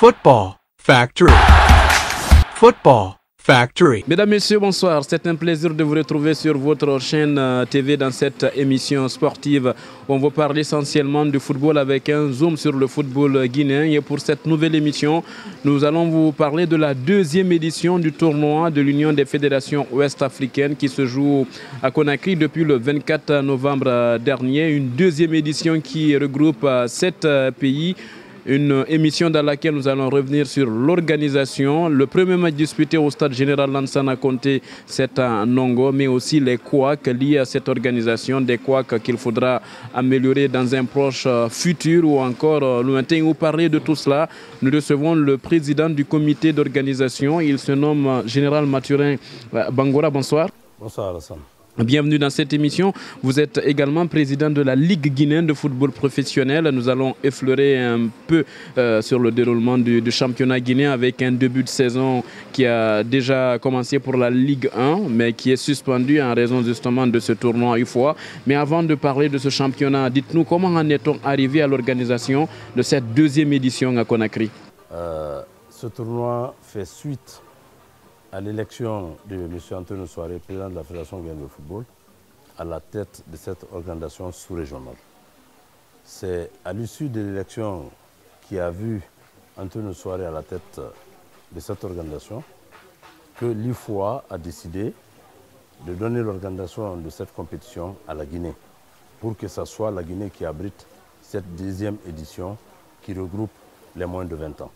Football Factory. Football Factory. Mesdames, Messieurs, bonsoir. C'est un plaisir de vous retrouver sur votre chaîne TV dans cette émission sportive. On va parler essentiellement du football avec un zoom sur le football guinéen. Et pour cette nouvelle émission, nous allons vous parler de la deuxième édition du tournoi de l'Union des fédérations ouest-africaines qui se joue à Conakry depuis le 24 novembre dernier. Une deuxième édition qui regroupe 7 pays. Une émission dans laquelle nous allons revenir sur l'organisation. Le premier match disputé au stade général Lansana Conté, c'est à Nongo, mais aussi les couacs liés à cette organisation, des couacs qu'il faudra améliorer dans un proche futur ou encore lointain. Vous parlez de tout cela. Nous recevons le président du comité d'organisation. Il se nomme Général Mathurin Bangora. Bonsoir. Bonsoir Alassane. Bienvenue dans cette émission. Vous êtes également président de la Ligue guinéenne de football professionnel. Nous allons effleurer un peu sur le déroulement du championnat guinéen avec un début de saison qui a déjà commencé pour la Ligue 1, mais qui est suspendu en raison justement de ce tournoi UFOA. Mais avant de parler de ce championnat, dites-nous comment en est-on arrivé à l'organisation de cette deuxième édition à Conakry? Ce tournoi fait suite à l'élection de M. Antonio Soare, président de la Fédération guinéenne de football, à la tête de cette organisation sous-régionale. C'est à l'issue de l'élection qui a vu Antonio Soare à la tête de cette organisation que l'IFOA a décidé de donner l'organisation de cette compétition à la Guinée, pour que ce soit la Guinée qui abrite cette deuxième édition qui regroupe les moins de 20 ans.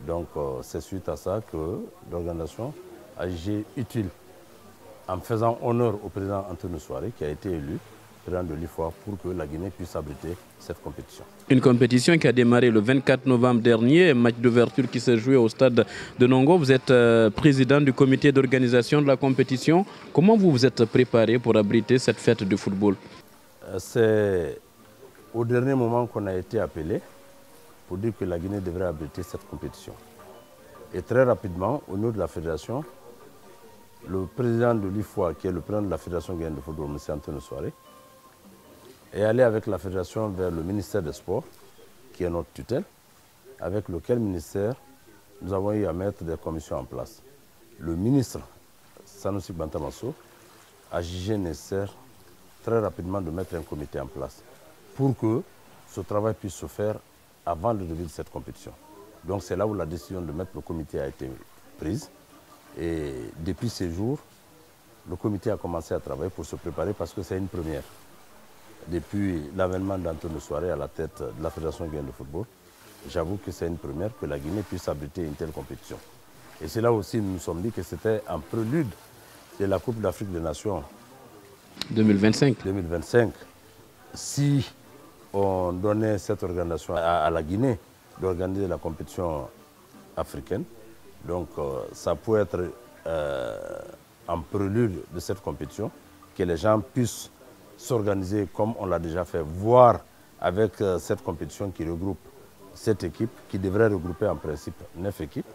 Donc c'est suite à ça que l'organisation a jugé utile, en faisant honneur au président Antonio Soare, qui a été élu président de l'IFOA, pour que la Guinée puisse abriter cette compétition. Une compétition qui a démarré le 24 novembre dernier, un match d'ouverture qui s'est joué au stade de Nongo. Vous êtes président du comité d'organisation de la compétition. Comment vous vous êtes préparé pour abriter cette fête de football? C'est au dernier moment qu'on a été appelé pour dire que la Guinée devrait abriter cette compétition. Et très rapidement, au niveau de la fédération, le président de l'IFOA, qui est le président de la Fédération guinéenne de football, M. Antonio Soare, est allé avec la fédération vers le ministère des Sports, qui est notre tutelle, avec lequel ministère nous avons eu à mettre des commissions en place. Le ministre Sanusi Bantamasso a jugé nécessaire très rapidement de mettre un comité en place pour que ce travail puisse se faire avant le début de cette compétition. Donc c'est là où la décision de mettre le comité a été prise. Et depuis ces jours, le comité a commencé à travailler pour se préparer parce que c'est une première. Depuis l'avènement d'Antonio Soare à la tête de la Fédération guinéenne de football, j'avoue que c'est une première que la Guinée puisse abriter une telle compétition. Et c'est là aussi nous nous sommes dit que c'était un prélude de la Coupe d'Afrique des Nations 2025. Si on donnait cette organisation à la Guinée d'organiser la compétition africaine, donc ça peut être en prélude de cette compétition, que les gens puissent s'organiser comme on l'a déjà fait, voire avec cette compétition qui regroupe 7 équipes, qui devrait regrouper en principe 9 équipes,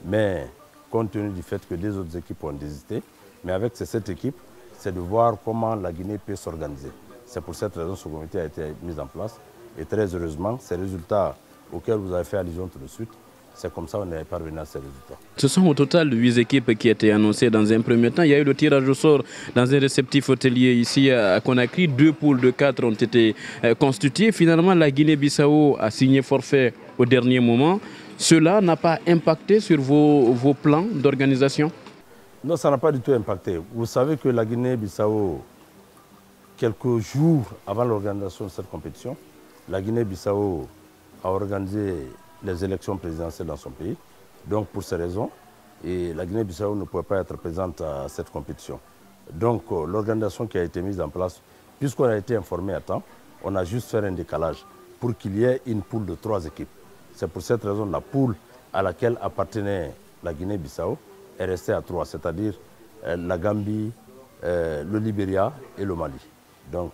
mais compte tenu du fait que des autres équipes ont désisté, mais avec ces 7 équipes, c'est de voir comment la Guinée peut s'organiser. C'est pour cette raison que ce comité a été mis en place. Et très heureusement, ces résultats auxquels vous avez fait allusion tout de suite, c'est comme ça qu'on est parvenu à ces résultats. Ce sont au total 8 équipes qui étaient annoncées dans un premier temps. Il y a eu le tirage au sort dans un réceptif hôtelier ici à Conakry. 2 poules de 4 ont été constituées. Finalement, la Guinée-Bissau a signé forfait au dernier moment. Cela n'a pas impacté sur vos plans d'organisation? Non, ça n'a pas du tout impacté. Vous savez que la Guinée-Bissau, quelques jours avant l'organisation de cette compétition, la Guinée-Bissau a organisé les élections présidentielles dans son pays. Donc pour ces raisons, et la Guinée-Bissau ne pouvait pas être présente à cette compétition. Donc l'organisation qui a été mise en place, puisqu'on a été informé à temps, on a juste fait un décalage pour qu'il y ait une poule de 3 équipes. C'est pour cette raison que la poule à laquelle appartenait la Guinée-Bissau est restée à 3, c'est-à-dire la Gambie, le Libéria et le Mali. Donc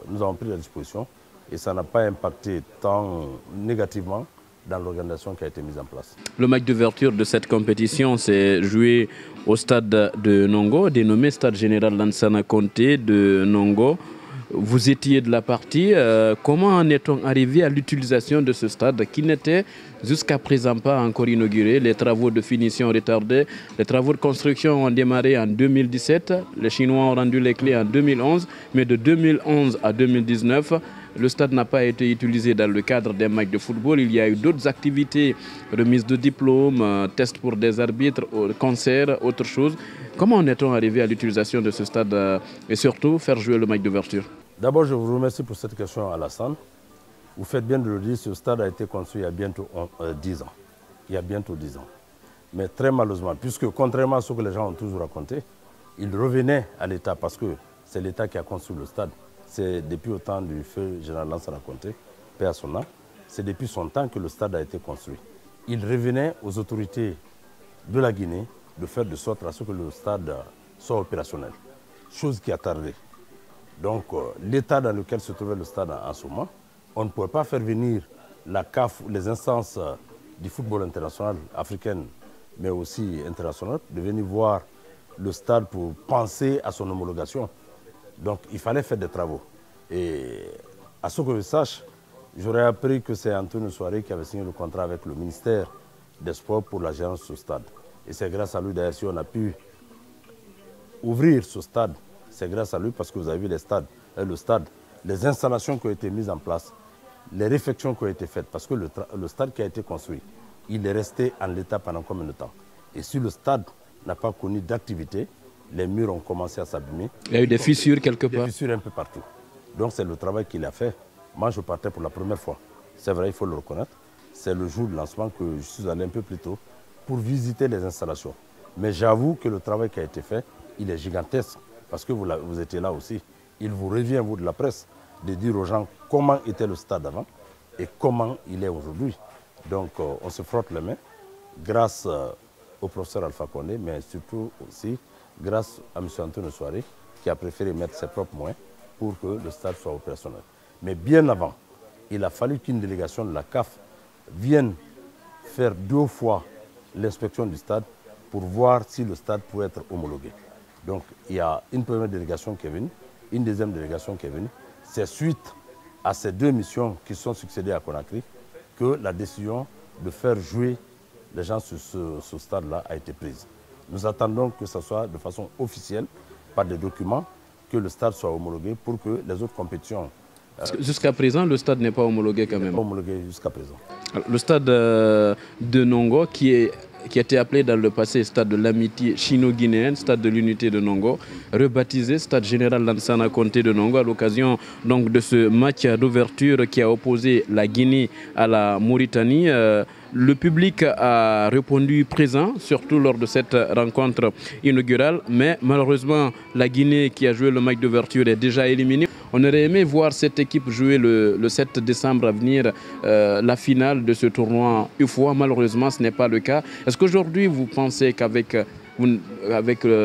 nous avons pris la disposition et ça n'a pas impacté tant négativement dans l'organisation qui a été mise en place. Le match d'ouverture de cette compétition s'est joué au stade de Nongo, dénommé Stade Général Lansana Conté de Nongo. Vous étiez de la partie. Comment en est-on arrivé à l'utilisation de ce stade qui n'était jusqu'à présent pas encore inauguré? Les travaux de finition retardés, les travaux de construction ont démarré en 2017. Les Chinois ont rendu les clés en 2011, mais de 2011 à 2019, le stade n'a pas été utilisé dans le cadre des matchs de football. Il y a eu d'autres activités, remise de diplômes, tests pour des arbitres, concerts, autre chose. Comment en est-on arrivé à l'utilisation de ce stade et surtout faire jouer le match d'ouverture? D'abord, je vous remercie pour cette question, Alassane. Vous faites bien de le dire, ce stade a été construit il y a bientôt 10 ans. Il y a bientôt 10 ans. Mais très malheureusement, puisque contrairement à ce que les gens ont toujours raconté, il revenait à l'État parce que c'est l'État qui a construit le stade. C'est depuis au temps du feu général Lansana Conté, paix à son âme, c'est depuis son temps que le stade a été construit. Il revenait aux autorités de la Guinée de faire de sorte à ce que le stade soit opérationnel, chose qui a tardé. Donc l'état dans lequel se trouvait le stade en ce moment, on ne pouvait pas faire venir la CAF ou les instances du football international africain, mais aussi international, de venir voir le stade pour penser à son homologation. Donc il fallait faire des travaux. Et à ce que je sache, j'aurais appris que c'est Antonio Soiré qui avait signé le contrat avec le ministère des Sports pour la gérance de ce stade. Et c'est grâce à lui d'ailleurs si on a pu ouvrir ce stade. C'est grâce à lui parce que vous avez vu le stade, les installations qui ont été mises en place, les réflexions qui ont été faites. Parce que le stade qui a été construit, il est resté en l'état pendant combien de temps? Et si le stade n'a pas connu d'activité, les murs ont commencé à s'abîmer. Il y a eu des fissures quelque part. Des fissures un peu partout. Donc c'est le travail qu'il a fait. Moi je partais pour la première fois. C'est vrai, il faut le reconnaître. C'est le jour de lancement que je suis allé un peu plus tôt pour visiter les installations. Mais j'avoue que le travail qui a été fait, il est gigantesque. Parce que vous étiez là aussi. Il vous revient, vous de la presse, de dire aux gens comment était le stade avant et comment il est aujourd'hui. Donc on se frotte les mains grâce au professeur Alpha Condé, mais surtout aussi grâce à M. Antonio Soiré, qui a préféré mettre ses propres moyens pour que le stade soit opérationnel. Mais bien avant, il a fallu qu'une délégation de la CAF vienne faire 2 fois l'inspection du stade pour voir si le stade pouvait être homologué. Donc il y a une première délégation qui est venue, une deuxième délégation qui est venue. C'est suite à ces 2 missions qui sont succédées à Conakry que la décision de faire jouer les gens sur ce stade-là a été prise. Nous attendons que ce soit de façon officielle, par des documents, que le stade soit homologué pour que les autres compétitions... Jusqu'à présent, le stade n'est pas homologué quand même. Il n'est pas homologué jusqu'à présent. Alors, le stade de Nongo, qui a été appelé dans le passé stade de l'amitié chino-guinéenne, stade de l'unité de Nongo, rebaptisé stade général Lansana Conté de Nongo à l'occasion donc de ce match d'ouverture qui a opposé la Guinée à la Mauritanie. Le public a répondu présent, surtout lors de cette rencontre inaugurale, mais malheureusement la Guinée qui a joué le match d'ouverture est déjà éliminée. On aurait aimé voir cette équipe jouer le 7 décembre à venir la finale de ce tournoi UFOA. Malheureusement, ce n'est pas le cas. Est-ce qu'aujourd'hui, vous pensez qu'avec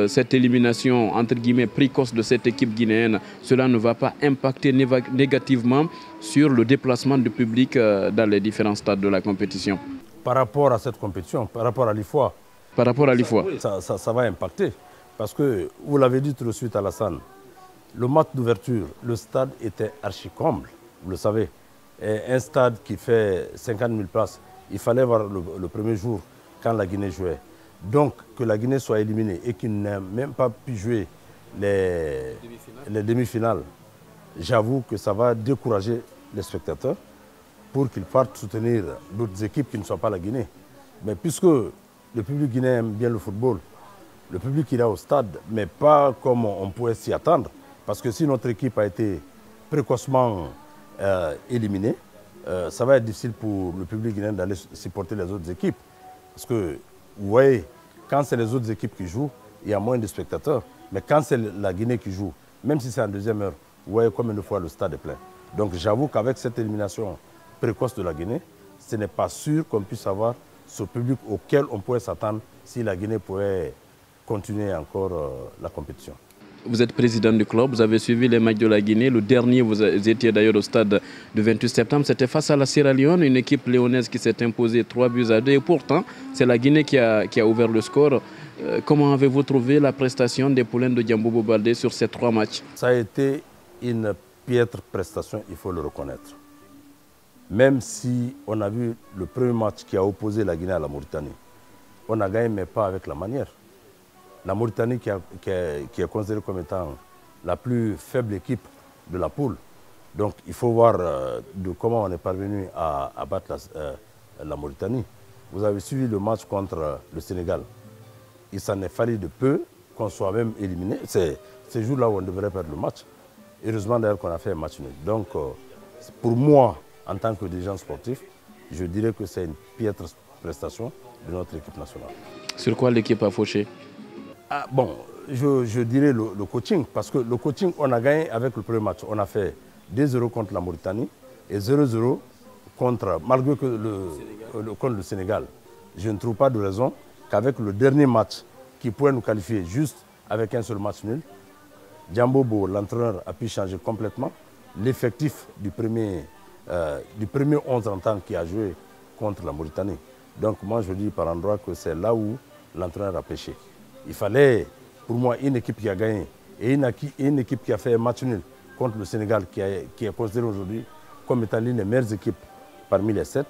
cette élimination, entre guillemets, précoce de cette équipe guinéenne, cela ne va pas impacter négativement sur le déplacement du public dans les différents stades de la compétition? Par rapport à cette compétition, par rapport à l'IFOA, par rapport à l'IFOA, ça va impacter. Parce que, vous l'avez dit tout de suite, Alassane, le match d'ouverture, le stade était archi-comble, vous le savez. Et un stade qui fait 50 000 places, il fallait voir le premier jour quand la Guinée jouait. Donc, que la Guinée soit éliminée et qu'il n'ait même pas pu jouer les demi-finales, j'avoue que ça va décourager les spectateurs pour qu'ils partent soutenir d'autres équipes qui ne sont pas la Guinée. Mais puisque le public guinéen aime bien le football, le public ira au stade, mais pas comme on pouvait s'y attendre. Parce que si notre équipe a été précocement éliminée, ça va être difficile pour le public guinéen d'aller supporter les autres équipes. Parce que, vous voyez, quand c'est les autres équipes qui jouent, il y a moins de spectateurs. Mais quand c'est la Guinée qui joue, même si c'est en deuxième heure, vous voyez combien de fois le stade est plein. Donc j'avoue qu'avec cette élimination précoce de la Guinée, ce n'est pas sûr qu'on puisse avoir ce public auquel on pourrait s'attendre si la Guinée pouvait continuer encore la compétition. Vous êtes président du club, vous avez suivi les matchs de la Guinée. Le dernier, vous étiez d'ailleurs au stade du 28 septembre. C'était face à la Sierra Leone, une équipe léonaise qui s'est imposée 3-2. Et pourtant, c'est la Guinée qui a ouvert le score. Comment avez-vous trouvé la prestation des poulains de Diamboubou Baldé sur ces 3 matchs? Ça a été une piètre prestation, il faut le reconnaître. Même si on a vu le premier match qui a opposé la Guinée à la Mauritanie, on a gagné, mais pas avec la manière. La Mauritanie qui est considérée comme étant la plus faible équipe de la poule. Donc il faut voir de comment on est parvenu à battre la Mauritanie. Vous avez suivi le match contre le Sénégal. Il s'en est fallu de peu qu'on soit même éliminé. C'est ces jours-là où on devrait perdre le match. Heureusement d'ailleurs qu'on a fait un match nul. Donc pour moi, en tant que dirigeant sportif, je dirais que c'est une piètre prestation de notre équipe nationale. Sur quoi l'équipe a fauché? Bon, je dirais le coaching, parce que le coaching, on a gagné avec le premier match. On a fait 2-0 contre la Mauritanie et 0-0 malgré que contre le Sénégal. Je ne trouve pas de raison qu'avec le dernier match qui pourrait nous qualifier juste avec un seul match nul, Djambobo, l'entraîneur, a pu changer complètement l'effectif du premier 11 entrants qui a joué contre la Mauritanie. Donc moi je dis par endroit que c'est là où l'entraîneur a péché. Il fallait pour moi une équipe qui a gagné et une équipe qui a fait un match nul contre le Sénégal qui est considéré aujourd'hui comme étant l'une des meilleures équipes parmi les 7.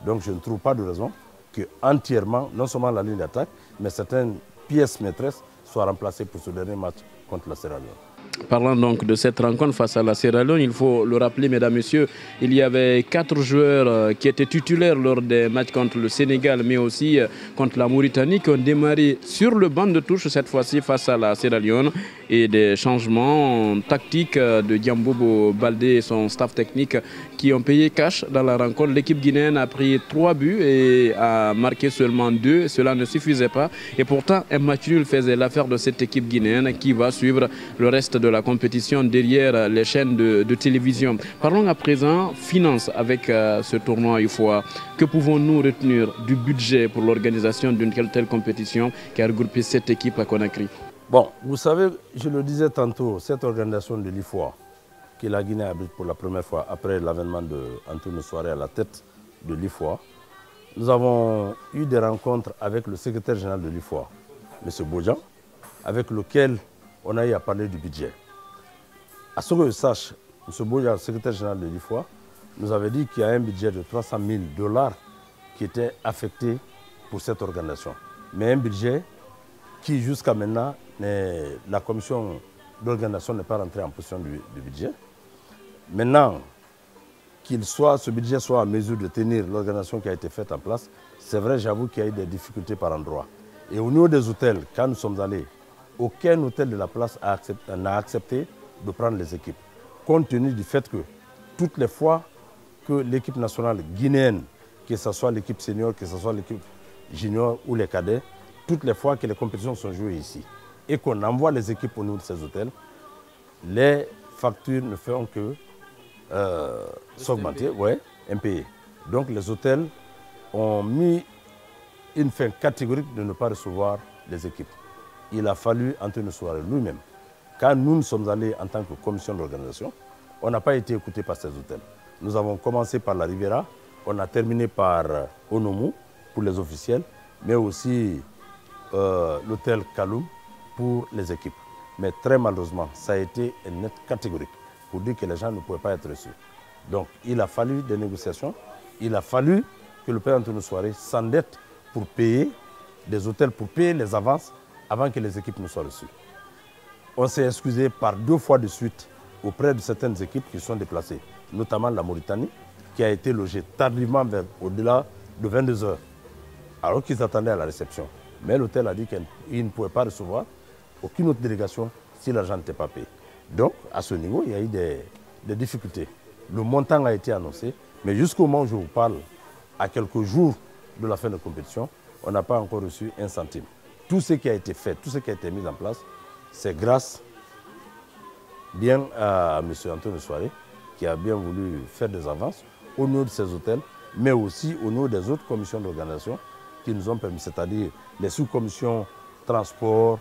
Donc je ne trouve pas de raison que entièrement, non seulement la ligne d'attaque, mais certaines pièces maîtresses soient remplacées pour ce dernier match contre la Sierra Leone. Parlant donc de cette rencontre face à la Sierra Leone, il faut le rappeler, mesdames, messieurs, il y avait 4 joueurs qui étaient titulaires lors des matchs contre le Sénégal, mais aussi contre la Mauritanie, qui ont démarré sur le banc de touche cette fois-ci face à la Sierra Leone. Et des changements tactiques de Djambobo Baldé et son staff technique qui ont payé cash dans la rencontre. L'équipe guinéenne a pris 3 buts et a marqué seulement 2. Cela ne suffisait pas. Et pourtant, un match nul faisait l'affaire de cette équipe guinéenne qui va suivre le reste de la compétition derrière les chaînes de télévision. Parlons à présent finance avec ce tournoi UFOA. Que pouvons-nous retenir du budget pour l'organisation d'une telle compétition qui a regroupé cette équipe à Conakry? Bon, vous savez, je le disais tantôt, cette organisation de l'IFOA, que la Guinée abrite pour la première fois après l'avènement d'Antonio Souaré à la tête de l'IFOA, nous avons eu des rencontres avec le secrétaire général de l'IFOA, M. Bodjan, avec lequel on a eu à parler du budget. À ce que je sache, M. Bodjan, secrétaire général de l'IFOA, nous avait dit qu'il y a un budget de 300 000 $ qui était affecté pour cette organisation. Mais un budget qui jusqu'à maintenant, la commission d'organisation n'est pas rentrée en possession du budget. Maintenant, ce budget soit en mesure de tenir l'organisation qui a été faite en place, c'est vrai, j'avoue qu'il y a eu des difficultés par endroit. Et au niveau des hôtels, quand nous sommes allés, aucun hôtel de la place n'a accepté de prendre les équipes, compte tenu du fait que toutes les fois que l'équipe nationale guinéenne, que ce soit l'équipe senior, que ce soit l'équipe junior ou les cadets, toutes les fois que les compétitions sont jouées ici et qu'on envoie les équipes au niveau de ces hôtels, les factures ne feront que s'augmenter, impayées. Donc les hôtels ont mis une fin catégorique de ne pas recevoir les équipes. Il a fallu Antonio Souaré lui-même. Quand nous sommes allés en tant que commission d'organisation, on n'a pas été écoutés par ces hôtels. Nous avons commencé par la Riviera, on a terminé par Onomu pour les officiels, mais aussi l'hôtel Kaloum pour les équipes. Mais très malheureusement, ça a été un net catégorique pour dire que les gens ne pouvaient pas être reçus. Donc il a fallu des négociations, il a fallu que le père Antonio Souaré s'endette pour payer des hôtels, pour payer les avances avant que les équipes ne soient reçues. On s'est excusé par 2 fois de suite auprès de certaines équipes qui sont déplacées, notamment la Mauritanie, qui a été logée tardivement au-delà de 22 h, alors qu'ils attendaient à la réception. Mais l'hôtel a dit qu'il ne pouvait pas recevoir aucune autre délégation si l'argent n'était pas payé. Donc, à ce niveau, il y a eu des difficultés. Le montant a été annoncé, mais jusqu'au moment où je vous parle, à quelques jours de la fin de la compétition, on n'a pas encore reçu un centime. Tout ce qui a été fait, tout ce qui a été mis en place, c'est grâce bien à M. Antonio Souaré, qui a bien voulu faire des avances au niveau de ces hôtels, mais aussi au niveau des autres commissions d'organisation qui nous ont permis, c'est-à-dire les sous-commissions transport,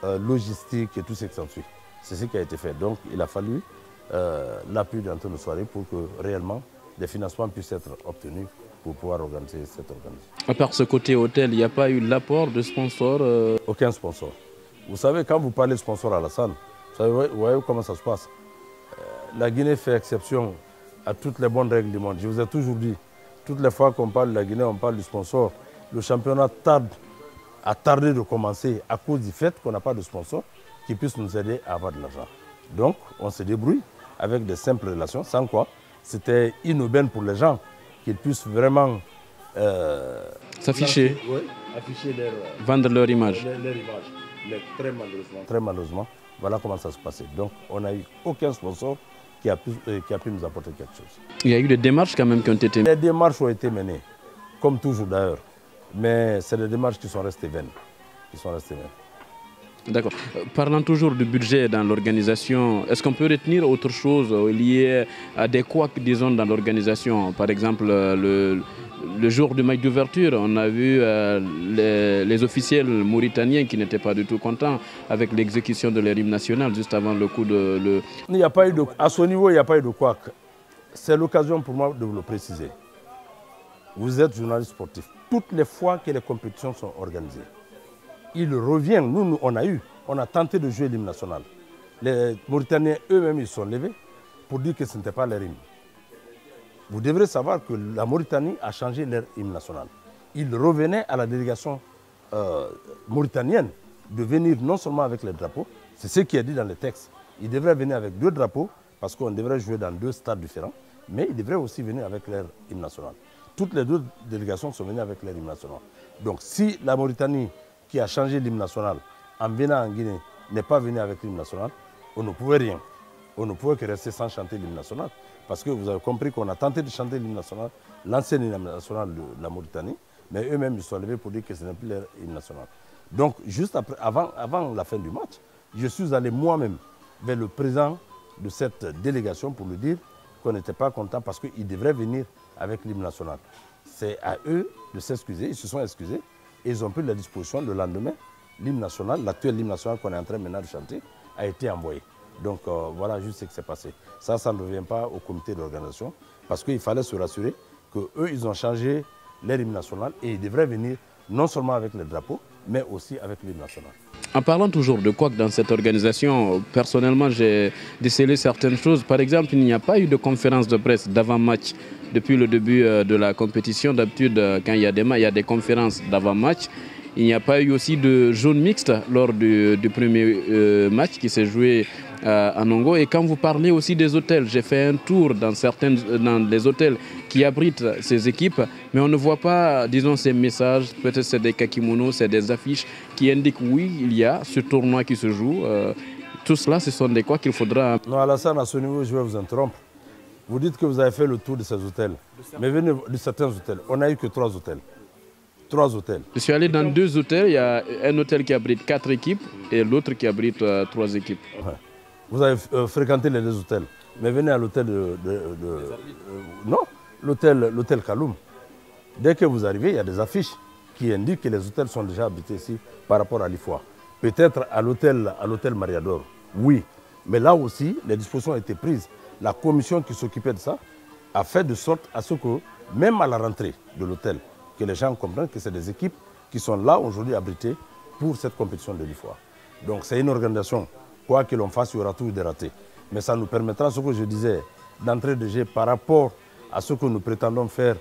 logistique et tout ce qui s'ensuit. C'est ce qui a été fait. Donc il a fallu l'appui d'Antonio Souaré pour que réellement des financements puissent être obtenus pour pouvoir organiser cette organisation. À part ce côté hôtel, il n'y a pas eu l'apport de sponsors Aucun sponsor. Vous savez, quand vous parlez de sponsor à Alassane, vous voyez comment ça se passe. la Guinée fait exception à toutes les bonnes règles du monde. Je vous ai toujours dit, toutes les fois qu'on parle de la Guinée, on parle du sponsor. Le championnat a tardé de commencer à cause du fait qu'on n'a pas de sponsor qui puisse nous aider à avoir de l'argent. Donc, on se débrouille avec des simples relations, sans quoi c'était inaubaine pour les gens qu'ils puissent vraiment s'afficher, afficher vendre leur image. Mais très malheureusement, voilà comment ça se passait. Donc, on n'a eu aucun sponsor qui a pu nous apporter quelque chose. Il y a eu des démarches quand même qui ont été menées. Les démarches ont été menées, comme toujours d'ailleurs. Mais c'est des démarches qui sont restées vaines. D'accord. Parlant toujours du budget dans l'organisation, est-ce qu'on peut retenir autre chose lié à des couacs, disons, dans l'organisation? Par exemple, le jour du match d'ouverture, on a vu les officiels mauritaniens qui n'étaient pas du tout contents avec l'exécution de l'hymne national juste avant le coup de... Il n'y a pas eu à ce niveau, il n'y a pas eu de couac. C'est l'occasion pour moi de vous le préciser. Vous êtes journaliste sportif. Toutes les fois que les compétitions sont organisées, il revient, nous on a tenté de jouer l'hymne national. Les Mauritaniens eux-mêmes, ils sont levés pour dire que ce n'était pas leur hymne. Vous devrez savoir que la Mauritanie a changé leur hymne national. Il revenait à la délégation mauritanienne de venir non seulement avec les drapeaux, c'est ce qui est dit dans le texte. Ils devraient venir avec 2 drapeaux parce qu'on devrait jouer dans 2 stades différents, mais ils devraient aussi venir avec leur hymne national. Toutes les 2 délégations sont venues avec leur hymne national. Donc si la Mauritanie, qui a changé l'hymne national, en venant en Guinée, n'est pas venue avec l'hymne national, on ne pouvait rien. On ne pouvait que rester sans chanter l'hymne national. Parce que vous avez compris qu'on a tenté de chanter l'hymne national, l'ancien hymne national de la Mauritanie, mais eux-mêmes ils sont levés pour dire que ce n'est plus leur hymne national. Donc, juste après, avant la fin du match, je suis allé moi-même vers le président de cette délégation pour lui dire qu'on n'était pas content parce qu'ils devraient venir avec l'hymne national. C'est à eux de s'excuser, ils se sont excusés et ils ont pris la disposition le lendemain. L'hymne national, l'actuel hymne national qu'on est en train maintenant de chanter, a été envoyé. Donc voilà juste ce qui s'est passé. Ça ne revient pas au comité d'organisation parce qu'il fallait se rassurer qu'eux, ils ont changé leur hymne national et ils devraient venir non seulement avec le drapeau, mais aussi avec l'hymne national. En parlant toujours de couac dans cette organisation, personnellement, j'ai décelé certaines choses. Par exemple, il n'y a pas eu de conférence de presse d'avant-match depuis le début de la compétition. D'habitude, quand il y a des conférences d'avant-match. Il n'y a pas eu aussi de jaune mixte lors du premier match qui s'est joué à Nongo. Et quand vous parlez aussi des hôtels, j'ai fait un tour dans les hôtels qui abritent ces équipes, mais on ne voit pas, disons, ces messages. Peut-être c'est des kakimonos, c'est des affiches qui indiquent oui, il y a ce tournoi qui se joue. Tout cela, ce sont des quoi qu'il faudra... Non, Alassane, à ce niveau, je vais vous interrompre. Vous dites que vous avez fait le tour de ces hôtels, mais venez de certains hôtels. On n'a eu que 3 hôtels. 3 hôtels. Je suis allé dans 2 hôtels. Il y a un hôtel qui abrite 4 équipes et l'autre qui abrite 3 équipes. Ouais. Vous avez fréquenté les 2 hôtels. Mais venez à l'hôtel non, l'hôtel Kaloum. Dès que vous arrivez, il y a des affiches qui indiquent que les hôtels sont déjà habités ici par rapport à l'IFOA. Peut-être à l'hôtel Mariador, oui. Mais là aussi, les dispositions ont été prises. La commission qui s'occupait de ça a fait de sorte à ce que, même à la rentrée de l'hôtel, que les gens comprennent que c'est des équipes qui sont là aujourd'hui abritées pour cette compétition de l'IFOA. Donc c'est une organisation, quoi que l'on fasse, il y aura toujours des ratés. Mais ça nous permettra, ce que je disais, d'entrer de jeu par rapport à ce que nous prétendons faire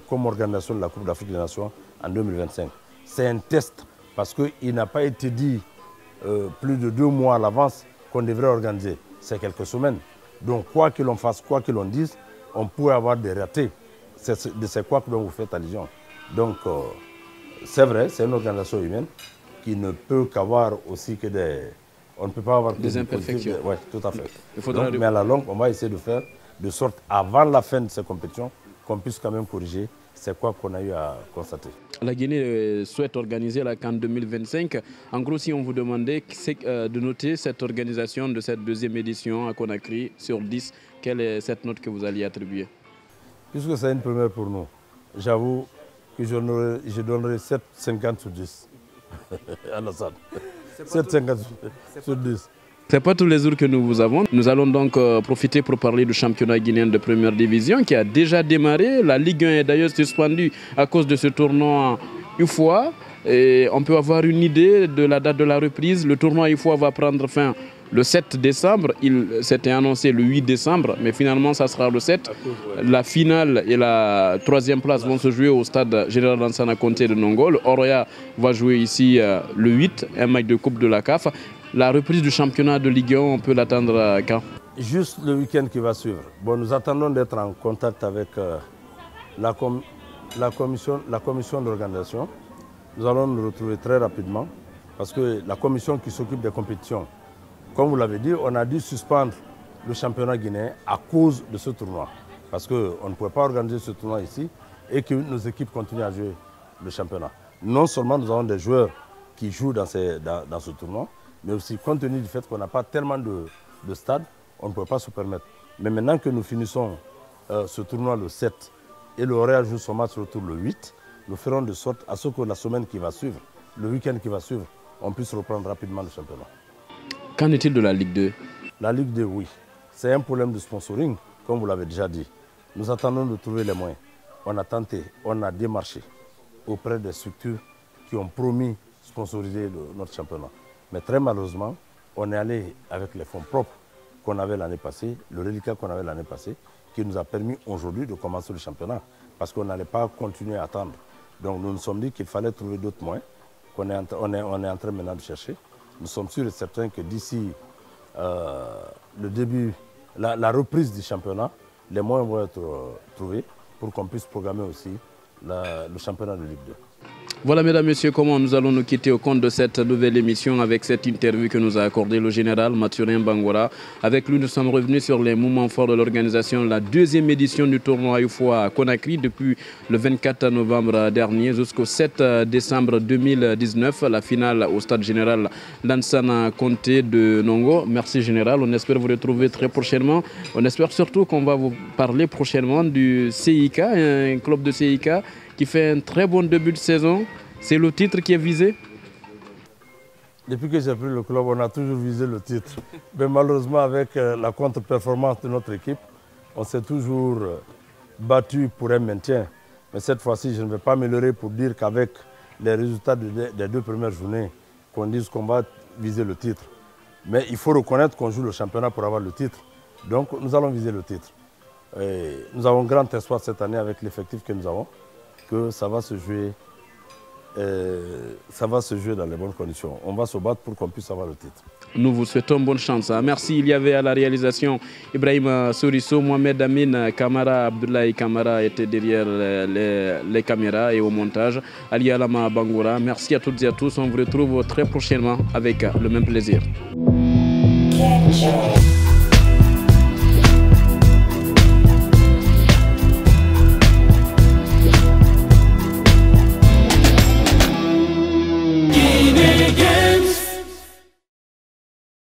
comme organisation de la Coupe d'Afrique des Nations en 2025. C'est un test parce qu'il n'a pas été dit plus de 2 mois à l'avance qu'on devrait organiser. C'est quelques semaines. Donc quoi que l'on fasse, quoi que l'on dise, on pourrait avoir des ratés. C'est de ces quoi que vous faites allusion. Donc, c'est vrai, c'est une organisation humaine qui ne peut qu'avoir aussi que des... On ne peut pas avoir des imperfections. Oui, tout à fait. Donc, mais à la longue, on va essayer de faire de sorte, avant la fin de ces compétitions, qu'on puisse quand même corriger c'est quoi qu'on a eu à constater. La Guinée souhaite organiser la CAN 2025. En gros, si on vous demandait de noter cette organisation de cette 2e édition à Conakry sur 10, quelle est cette note que vous alliez attribuer? Puisque c'est une première pour nous, j'avoue que je donnerai 7,50 sur 10. Alassane. 7,50 sur 10. Ce n'est pas tous les jours que nous vous avons. Nous allons donc profiter pour parler du championnat guinéen de première division qui a déjà démarré. La Ligue 1 est d'ailleurs suspendue à cause de ce tournoi une fois. Et on peut avoir une idée de la date de la reprise. Le tournoi une fois va prendre fin le 7 décembre. Il s'était annoncé le 8 décembre, mais finalement, ça sera le 7. La finale et la 3e place vont se jouer au stade Général Lansana Conté de Nongo. Le Oroya va jouer ici le 8, un match de Coupe de la CAF. La reprise du championnat de Ligue 1, on peut l'attendre quand? Juste le week-end qui va suivre. Bon, nous attendons d'être en contact avec la commission d'organisation. Nous allons nous retrouver très rapidement parce que la commission qui s'occupe des compétitions, comme vous l'avez dit, on a dû suspendre le championnat guinéen à cause de ce tournoi. Parce qu'on ne pouvait pas organiser ce tournoi ici et que nos équipes continuent à jouer le championnat. Non seulement nous avons des joueurs qui jouent dans ce tournoi, mais aussi compte tenu du fait qu'on n'a pas tellement de stades, on ne peut pas se permettre. Mais maintenant que nous finissons ce tournoi le 7 et le Real joue son match retour le 8, nous ferons de sorte à ce que la semaine qui va suivre, le week-end qui va suivre, on puisse reprendre rapidement le championnat. Qu'en est-il de la Ligue 2? La Ligue 2, oui. C'est un problème de sponsoring, comme vous l'avez déjà dit. Nous attendons de trouver les moyens. On a tenté, on a démarché auprès des structures qui ont promis sponsoriser notre championnat. Mais très malheureusement, on est allé avec les fonds propres qu'on avait l'année passée, le reliquat qu'on avait l'année passée, qui nous a permis aujourd'hui de commencer le championnat, parce qu'on n'allait pas continuer à attendre. Donc nous nous sommes dit qu'il fallait trouver d'autres moyens, qu'on est en train maintenant de chercher. Nous sommes sûrs et certains que d'ici le début, la reprise du championnat, les moyens vont être trouvés pour qu'on puisse programmer aussi le championnat de Ligue 2. Voilà, mesdames, messieurs, comment nous allons nous quitter au compte de cette nouvelle émission avec cette interview que nous a accordé le général Mathurin Bangora. Avec lui, nous sommes revenus sur les moments forts de l'organisation, la 2e édition du tournoi UFOA à Conakry depuis le 24 novembre dernier jusqu'au 7 décembre 2019, la finale au stade général Lansana Conté de Nongo. Merci général, on espère vous retrouver très prochainement. On espère surtout qu'on va vous parler prochainement du CIK, un club de CIK qui fait un très bon début de saison. C'est le titre qui est visé? Depuis que j'ai pris le club, on a toujours visé le titre. Mais malheureusement, avec la contre-performance de notre équipe, on s'est toujours battu pour un maintien. Mais cette fois-ci, je ne vais pas me leurrer pour dire qu'avec les résultats des 2 premières journées, qu'on dise qu'on va viser le titre. Mais il faut reconnaître qu'on joue le championnat pour avoir le titre. Donc nous allons viser le titre. Et nous avons grand espoir cette année avec l'effectif que nous avons, que ça va se jouer dans les bonnes conditions. On va se battre pour qu'on puisse avoir le titre. Nous vous souhaitons bonne chance. Merci. Il y avait à la réalisation Ibrahim Sourisso, Mohamed Amin Kamara, Abdoulaye Kamara était derrière les caméras et au montage. Ali Alama Bangoura. Merci à toutes et à tous. On vous retrouve très prochainement avec le même plaisir.